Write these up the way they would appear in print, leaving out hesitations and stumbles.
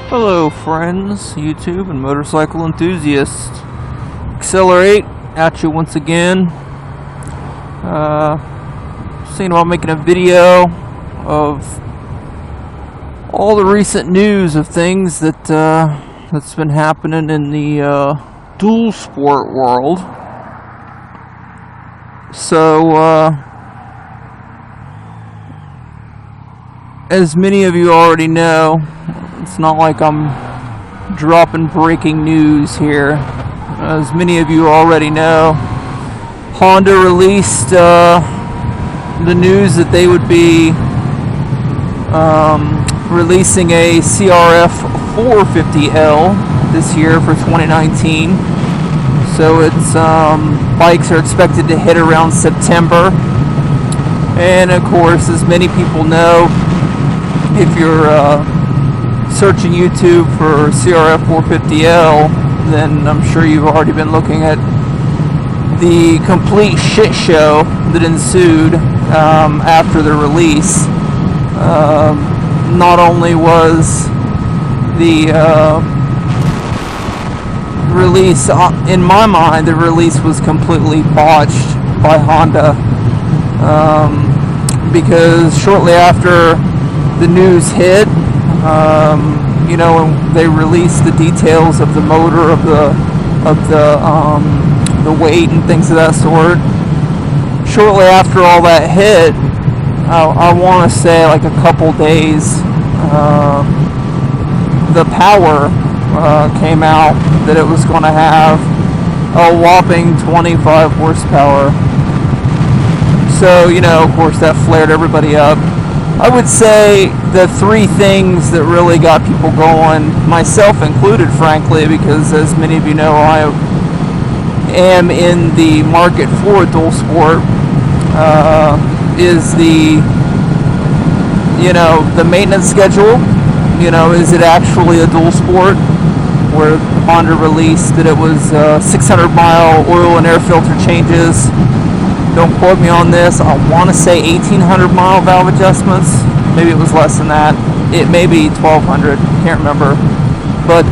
Hello friends, YouTube and motorcycle enthusiasts. Accelerate at you once again. Thinking about making a video of all the recent news of things that's been happening in the dual sport world. So as many of you already know, it's not like I'm dropping breaking news here. As many of you already know, Honda released the news that they would be releasing a CRF450L this year for 2019. So its bikes are expected to hit around September. And of course, as many people know, if you're searching YouTube for CRF450L, then I'm sure you've already been looking at the complete shit show that ensued after the release. Not only was the release, in my mind, the release was completely botched by Honda, because shortly after the news hit, when they released the details of the motor, of the weight and things of that sort. Shortly after all that hit, I want to say like a couple days, the power came out that it was going to have a whopping 25 horsepower. So, of course that flared everybody up. I would say the three things that really got people going, myself included, frankly, because as many of you know, I am in the market for a dual sport, is the maintenance schedule. Is it actually a dual sport? Where Honda released that it was 600-mile oil and air filter changes. Don't quote me on this. I want to say 1,800-mile valve adjustments. Maybe it was less than that. It may be 1,200. Can't remember. But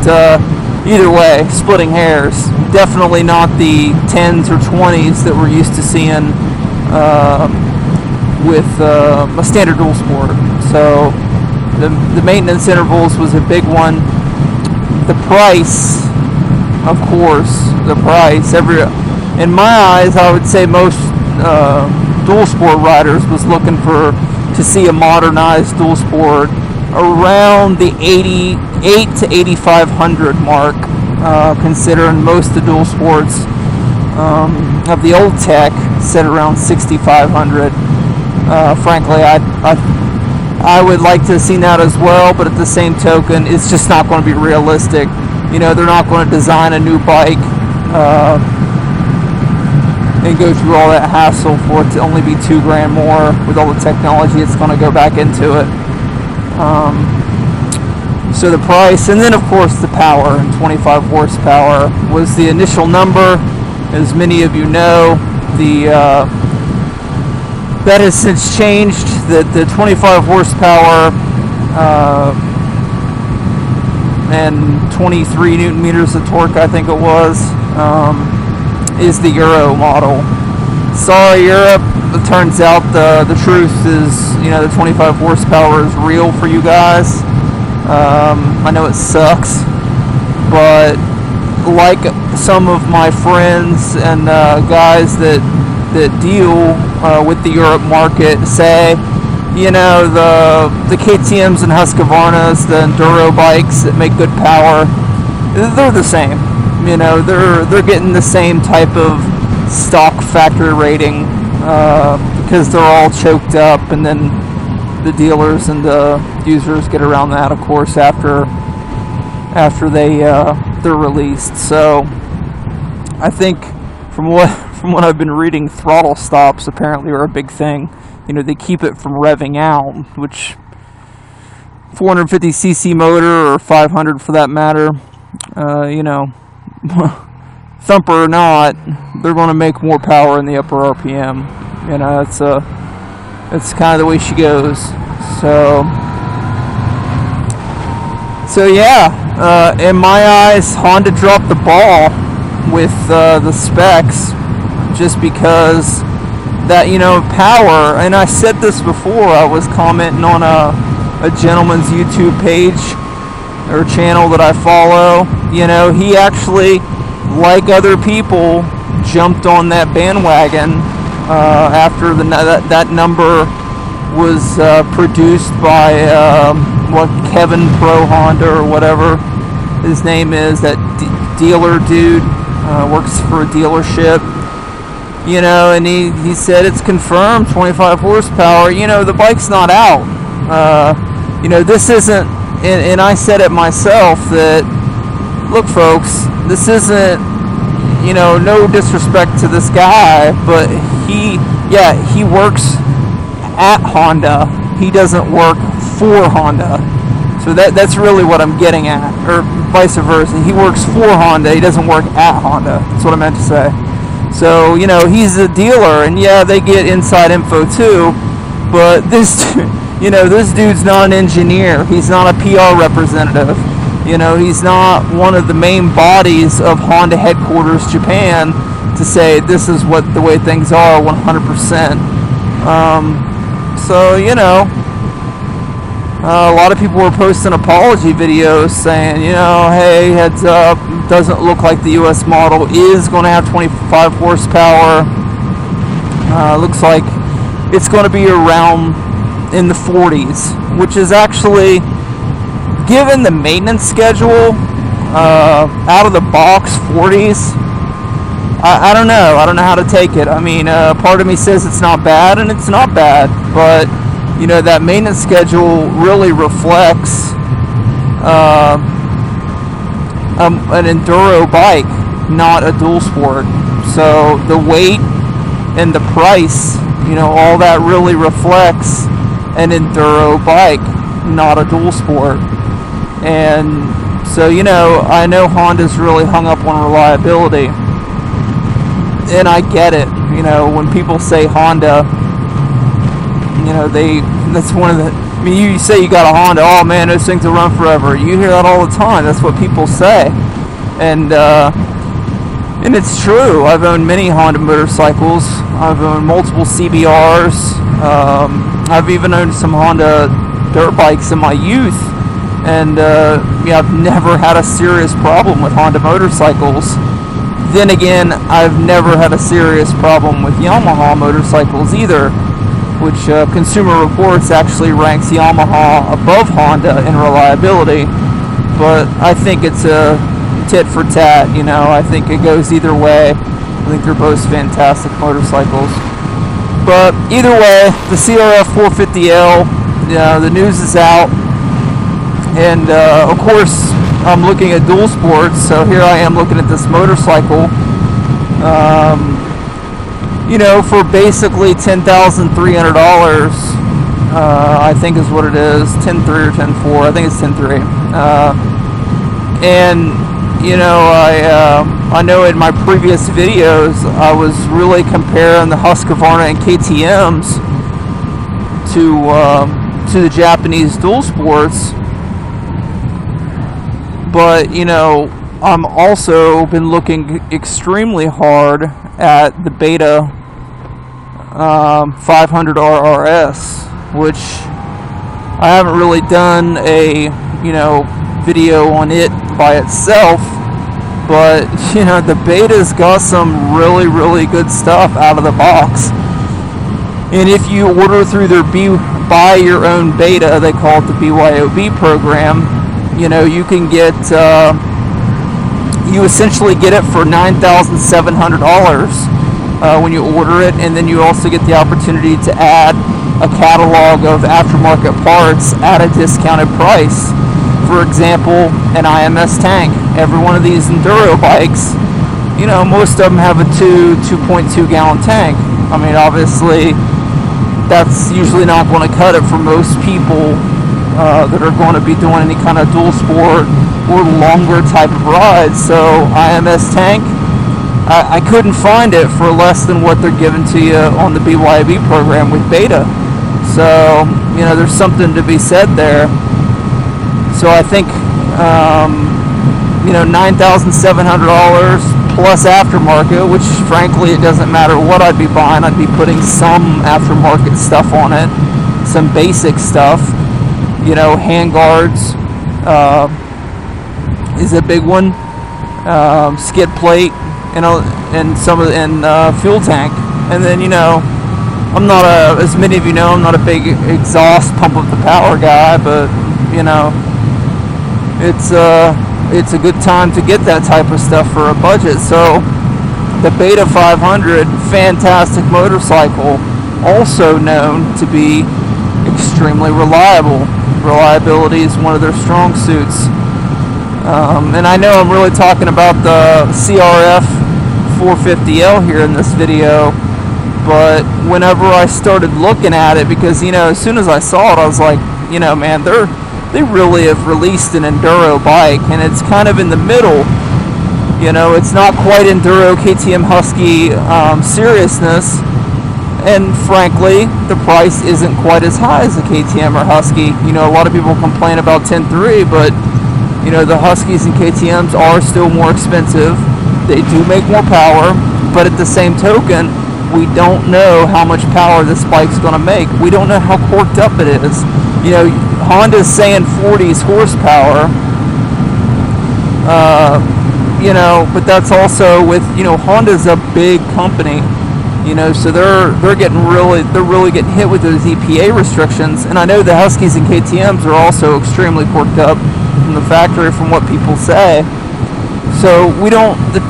either way, splitting hairs. Definitely not the 10s or 20s that we're used to seeing with a standard dual sport. So the maintenance intervals was a big one. The price, of course, the price. In my eyes, I would say most dual sport riders was looking to see a modernized dual sport around the 88 to 8,500 mark, considering most of the dual sports of the old tech set around 6,500. Frankly, I would like to have seen that as well, but at the same token, it's just not going to be realistic. They're not going to design a new bike and go through all that hassle for it to only be $2,000 more with all the technology it's going to go back into it. So the price, and then of course the power, 25 horsepower was the initial number. As many of you know, that has since changed. That the 25 horsepower and 23 newton meters of torque, I think it was, is the Euro model. Sorry, Europe. It turns out the truth is, the 25 horsepower is real for you guys. I know it sucks, but like some of my friends and guys that deal with the Europe market say, the KTMs and Husqvarnas, the enduro bikes that make good power, they're the same. They're getting the same type of stock factory rating because they're all choked up, and then the dealers and the users get around that, of course, after they're released. So I think from what I've been reading, throttle stops apparently are a big thing. They keep it from revving out, which 450cc motor, or 500 for that matter, thumper or not, they're going to make more power in the upper RPM. It's kind of the way she goes. So So yeah, in my eyes, Honda dropped the ball with the specs, just because that, you know, power. And I said this before. I was commenting on a gentleman's YouTube page or channel that I follow. You know, he actually, like other people, jumped on that bandwagon after that number was produced by what, Kevin Pro Honda or whatever his name is, that dealer dude, works for a dealership, you know, and he said it's confirmed, 25 horsepower. You know, the bike's not out. You know, this isn't, and I said it myself, that, look folks, this isn't, you know, no disrespect to this guy, but he works at Honda. He doesn't work for Honda. So that's really what I'm getting at, or vice versa. He works for Honda. He doesn't work at Honda. That's what I meant to say. So, you know, he's a dealer, and yeah, they get inside info too, but this, you know, this dude's not an engineer. He's not a PR representative. You know, he's not one of the main bodies of Honda headquarters Japan to say this is what the way things are 100%. So, you know, a lot of people were posting apology videos saying, you know, hey, heads up, doesn't look like the US model is going to have 25 horsepower. Looks like it's going to be around in the 40s, which is actually, given the maintenance schedule, out of the box 40s, I don't know. I don't know how to take it. I mean, part of me says it's not bad, and it's not bad, but, you know, that maintenance schedule really reflects an enduro bike, not a dual sport. So the weight and the price, you know, all that really reflects an enduro bike, not a dual sport. And so, you know, I know Honda's really hung up on reliability, and I get it. You know, when people say Honda, you know, that's one of the, I mean, you say you got a Honda, oh man, those things will run forever. You hear that all the time. That's what people say. And it's true. I've owned many Honda motorcycles. I've owned multiple CBRs. I've even owned some Honda dirt bikes in my youth. And yeah, I've never had a serious problem with Honda motorcycles. Then again, I've never had a serious problem with Yamaha motorcycles either, which Consumer Reports actually ranks Yamaha above Honda in reliability. But I think it's a tit for tat, you know. I think it goes either way. I think they're both fantastic motorcycles. But either way, the CRF450L, you know, the news is out. And of course, I'm looking at dual sports, so here I am looking at this motorcycle. You know, for basically $10,300, I think is what it is, 10.3 or 10.4. I think it's 10.3. And you know, I know in my previous videos I was really comparing the Husqvarna and KTM's to the Japanese dual sports. But, you know, I'm also been looking extremely hard at the Beta 500RR-S, which I haven't really done a, you know, video on it by itself, but, you know, the Beta's got some really, really good stuff out of the box. And if you order through their buy your own Beta, they call it the BYOB program, you know, you can get, you essentially get it for $9,700 when you order it, and then you also get the opportunity to add a catalog of aftermarket parts at a discounted price. For example, an IMS tank. Every one of these enduro bikes, you know, most of them have a 2.2 gallon tank. I mean, obviously, that's usually not going to cut it for most people that are going to be doing any kind of dual sport or longer type of rides. So IMS tank, I couldn't find it for less than what they're giving to you on the BYOB program with Beta. So, you know, there's something to be said there. So I think You know, $9,700 plus aftermarket, which frankly it doesn't matter what I'd be buying. I'd be putting some aftermarket stuff on it, some basic stuff. You know, hand guards is a big one. Skid plate, you know, and fuel tank. And then, you know, I'm not as many of you know, I'm not a big exhaust pump up the power guy, but you know, it's a good time to get that type of stuff for a budget. So the Beta 500, fantastic motorcycle, also known to be extremely reliable. Reliability is one of their strong suits. And I know I'm really talking about the CRF450L here in this video, but whenever I started looking at it, because, you know, as soon as I saw it, I was like, you know, man, they really have released an enduro bike, and it's kind of in the middle. You know, it's not quite enduro KTM Husky seriousness, and frankly, the price isn't quite as high as a KTM or Husky. You know, a lot of people complain about 10.3, but you know, the Huskies and KTMs are still more expensive. They do make more power, but at the same token, we don't know how much power this bike's going to make. We don't know how corked up it is. You know, Honda's saying 40s horsepower, you know, but that's also with, you know, Honda's a big company, you know, so they're really getting hit with those EPA restrictions. And I know the Huskies and KTMs are also extremely corked up from the factory, from what people say. So we don't. The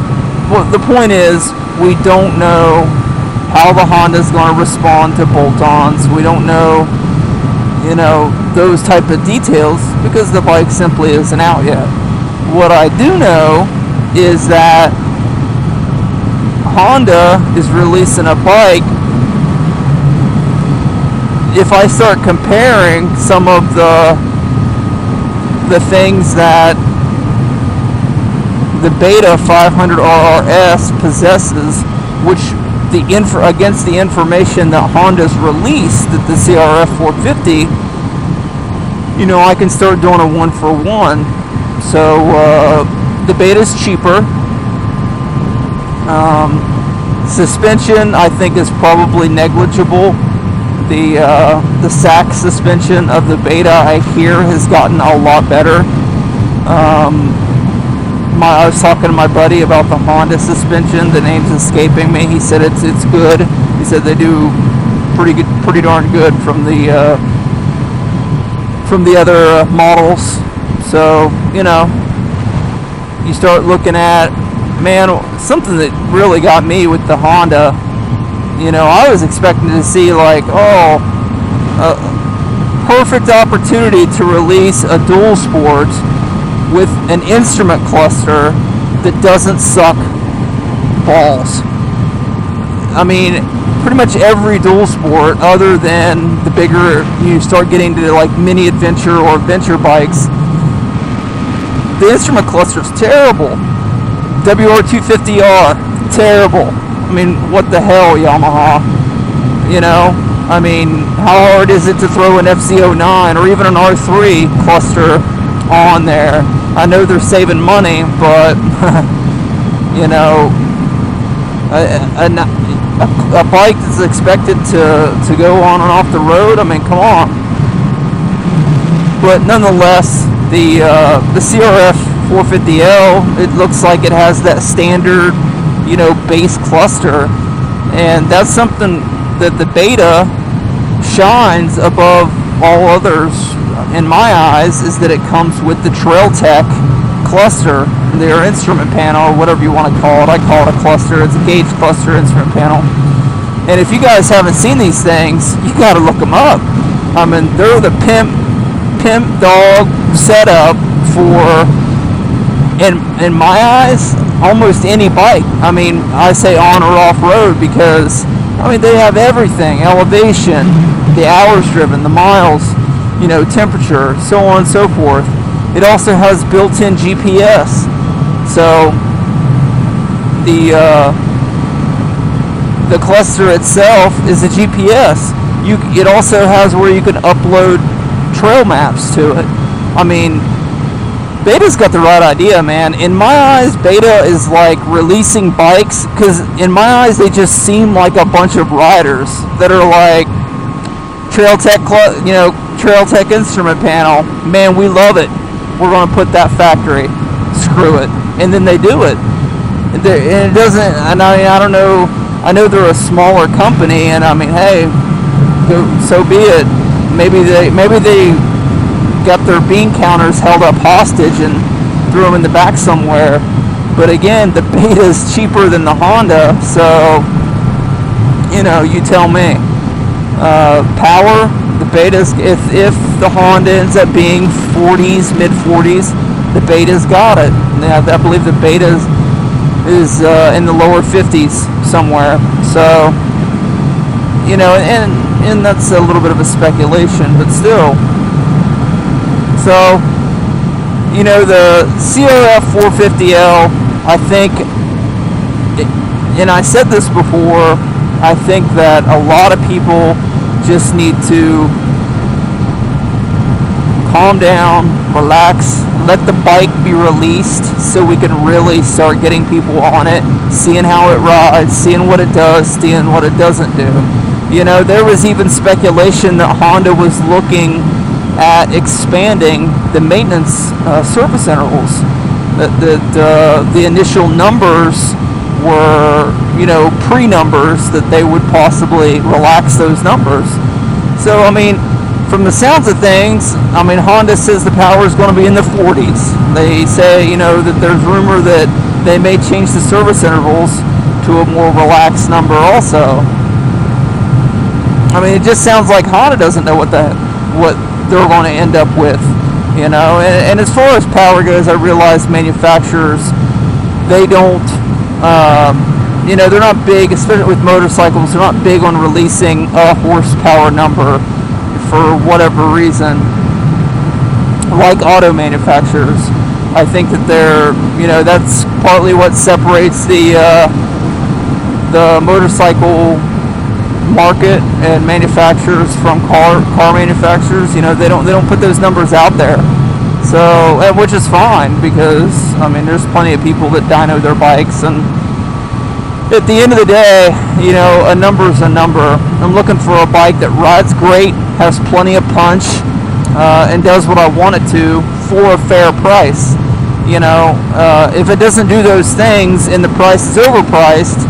point is, we don't know how the Honda's going to respond to bolt-ons. We don't know, you know, those type of details because the bike simply isn't out yet. What I do know is that Honda is releasing a bike. If I start comparing some of the things that the Beta 500RR-S possesses, which against the information that Honda's released at the CRF450, you know, I can start doing a 1-for-1. So the Beta's cheaper. Suspension, I think, is probably negligible. The SAC suspension of the Beta, I hear, has gotten a lot better. I was talking to my buddy about the Honda suspension. The name's escaping me. He said it's good. He said they do pretty darn good from the other models. So, you know, you start looking at, man, something that really got me with the Honda. You know, I was expecting to see like, a perfect opportunity to release a dual sport with an instrument cluster that doesn't suck balls. I mean, pretty much every dual sport, other than the bigger, you start getting to like mini adventure or adventure bikes, the instrument cluster is terrible. WR250R, terrible. I mean, what the hell, Yamaha? You know, I mean, how hard is it to throw an FZ09 or even an R3 cluster on there? I know they're saving money, but you know, a bike that's expected to go on and off the road, I mean, come on. But nonetheless, the CRF450L, it looks like it has that standard, you know, base cluster, and that's something that the Beta shines above all others in my eyes, is that it comes with the Trail Tech cluster, their instrument panel, or whatever you want to call it. I call it a cluster. It's a gauge cluster instrument panel. And if you guys haven't seen these things, you got to look them up. I mean, they're the pimp dog setup for, in my eyes, almost any bike. I mean, I say on or off road because, I mean, they have everything: elevation, the hours driven, the miles, you know, temperature, so on and so forth. It also has built-in GPS. So the cluster itself is a GPS. It also has where you can upload trail maps to it. I mean, Beta's got the right idea, man. In my eyes, Beta is like releasing bikes, because in my eyes, they just seem like a bunch of riders that are like, Trail Tech instrument panel, man, we love it. We're going to put that factory. Screw it. And then they do it. And it doesn't, and I don't know, I know they're a smaller company, and I mean, hey, so be it. Maybe they got their bean counters held up hostage and threw them in the back somewhere. But again, the Beta's cheaper than the Honda, so, you tell me. Power, the Beta's, if the Honda ends up being 40s, mid 40s, the Beta's got it. I believe the Beta is in the lower 50s somewhere. So, and that's a little bit of a speculation, but still. So, the CRF450L, I think, and I said this before, I think that a lot of people just need to calm down, relax, let the bike be released so we can really start getting people on it, seeing how it rides, seeing what it does, seeing what it doesn't do. There was even speculation that Honda was looking at expanding the maintenance service intervals. That the initial numbers were, pre-numbers, that they would possibly relax those numbers. So, I mean, from the sounds of things, Honda says the power is going to be in the 40s. They say, that there's rumor that they may change the service intervals to a more relaxed number also. It just sounds like Honda doesn't know what they're going to end up with, And as far as power goes, I realize manufacturers, they don't, they're not big, especially with motorcycles, they're not big on releasing a horsepower number for whatever reason. Like auto manufacturers, I think that they're, that's partly what separates the motorcycle market and manufacturers from car manufacturers. They don't put those numbers out there, so, which is fine, because there's plenty of people that dyno their bikes, and at the end of the day, a number is a number. I'm looking for a bike that rides great, has plenty of punch, and does what I want it to for a fair price. If it doesn't do those things and the price is overpriced,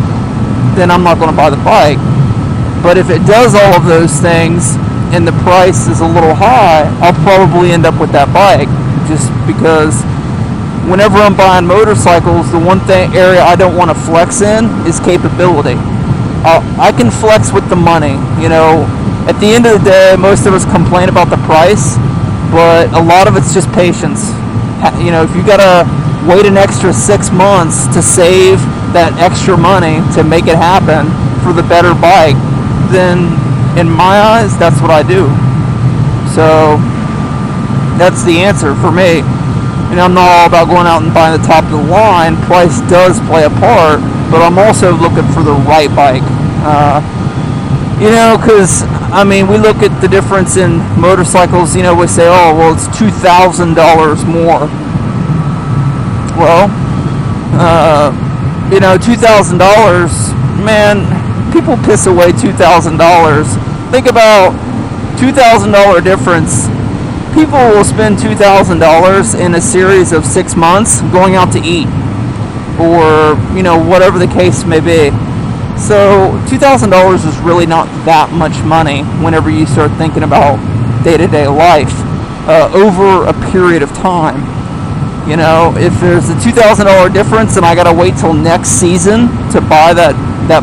then I'm not going to buy the bike. But if it does all of those things and the price is a little high, I'll probably end up with that bike, just because whenever I'm buying motorcycles, the one area I don't want to flex in is capability. I can flex with the money. At the end of the day, most of us complain about the price, but a lot of it's just patience. If you gotta wait an extra 6 months to save that extra money to make it happen for the better bike, then in my eyes, that's what I do. So that's the answer for me. I'm not all about going out and buying the top of the line. Price does play a part, but I'm also looking for the right bike. Because we look at the difference in motorcycles. We say, oh, well, it's $2,000 more. Well, $2,000, man. People piss away $2,000. Think about $2,000 difference. People will spend $2,000 in a series of 6 months going out to eat, or whatever the case may be. So $2,000 is really not that much money whenever you start thinking about day-to-day life over a period of time. If there's a $2,000 difference and I gotta wait till next season to buy that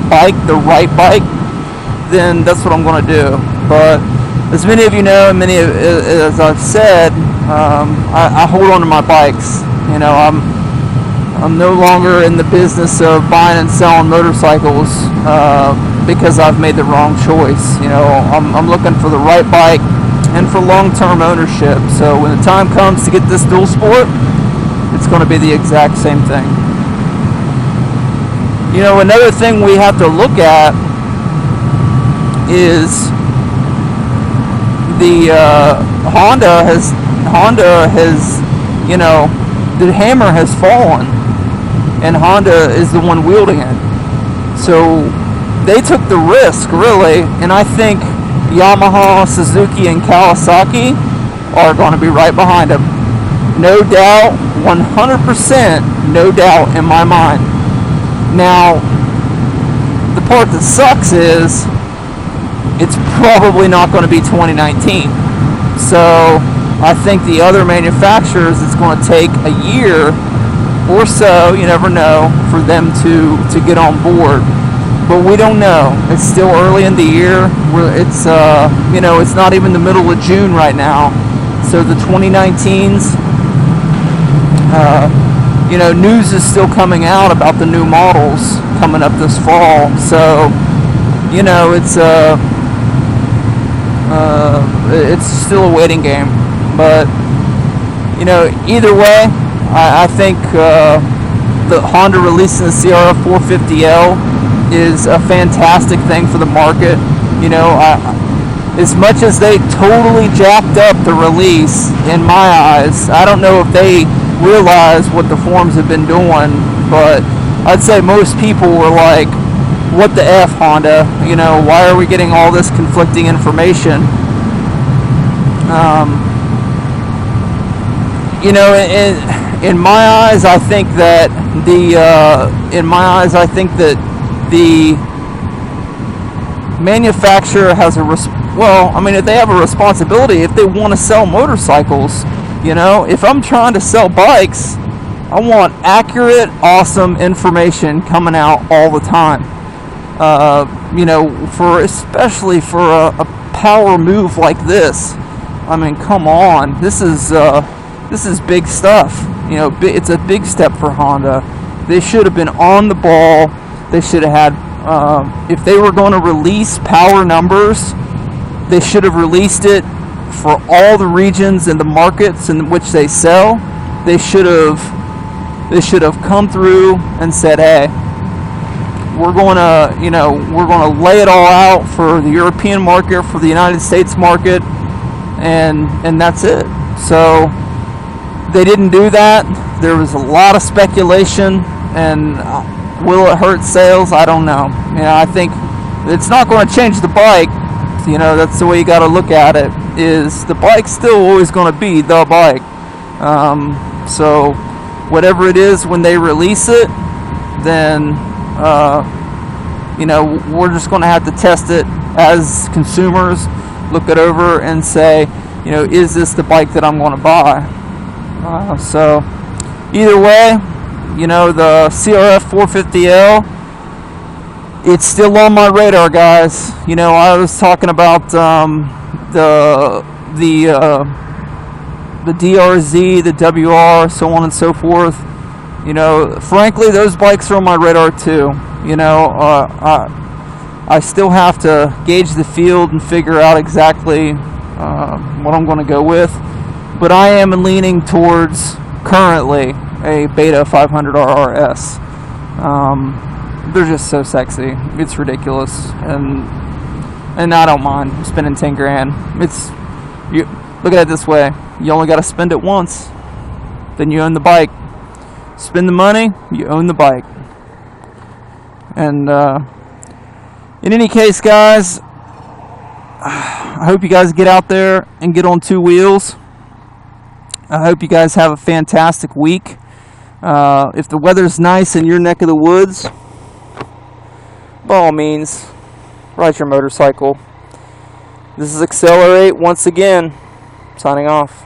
bike, the right bike, then that's what I'm going to do. But as many of you know, and as I've said, I hold on to my bikes. I'm no longer in the business of buying and selling motorcycles because I've made the wrong choice. I'm looking for the right bike and for long-term ownership. So when the time comes to get this dual sport, it's going to be the exact same thing. Another thing we have to look at is the Honda has the hammer has fallen, and Honda is the one wielding it. So they took the risk, really, and I think Yamaha, Suzuki, and Kawasaki are going to be right behind them. No doubt, 100%, no doubt in my mind. Now, the part that sucks is it's probably not going to be 2019. So I think the other manufacturers, it's going to take a year or so, you never know, for them to get on board. But we don't know. It's still early in the year. It's it's not even the middle of June right now. So the 2019s, news is still coming out about the new models coming up this fall. So, it's still a waiting game. But, either way, I think the Honda releasing the CRF450L is a fantastic thing for the market. As much as they totally jacked up the release, in my eyes, I don't know if they realize what the forums have been doing, but I'd say most people were like, what the F, Honda? Why are we getting all this conflicting information? In my eyes, I think that the manufacturer has if they have a responsibility, if they want to sell motorcycles, if I'm trying to sell bikes, I want accurate, awesome information coming out all the time. Especially for a power move like this. I mean, come on, this is big stuff. It's a big step for Honda. They should have been on the ball. They should have had, if they were going to release power numbers, they should have released it for all the regions and the markets in which they sell. They should have come through and said, hey, we're going to lay it all out for the European market, for the United States market, and that's it. So they didn't do that. There was a lot of speculation, and will it hurt sales? I don't know. I think it's not going to change the bike. That's the way you got to look at it. Is the bike still always going to be the bike? So whatever it is when they release it, then we're just going to have to test it as consumers, look it over and say, is this the bike that I'm going to buy? So either way, the CRF450L, it's still on my radar, guys. I was talking about the DRZ, the WR, so on and so forth. Frankly, those bikes are on my radar too. I still have to gauge the field and figure out exactly what I'm going to go with. But I am leaning towards, currently, a Beta 500RR-S. They're just so sexy. It's ridiculous. And I don't mind spending 10 grand. Look at it this way. You only got to spend it once. Then you own the bike. Spend the money, you own the bike. And in any case, guys, I hope you guys get out there and get on two wheels. I hope you guys have a fantastic week. If the weather's nice in your neck of the woods, by all means, ride your motorcycle. This is Accelerate once again, signing off.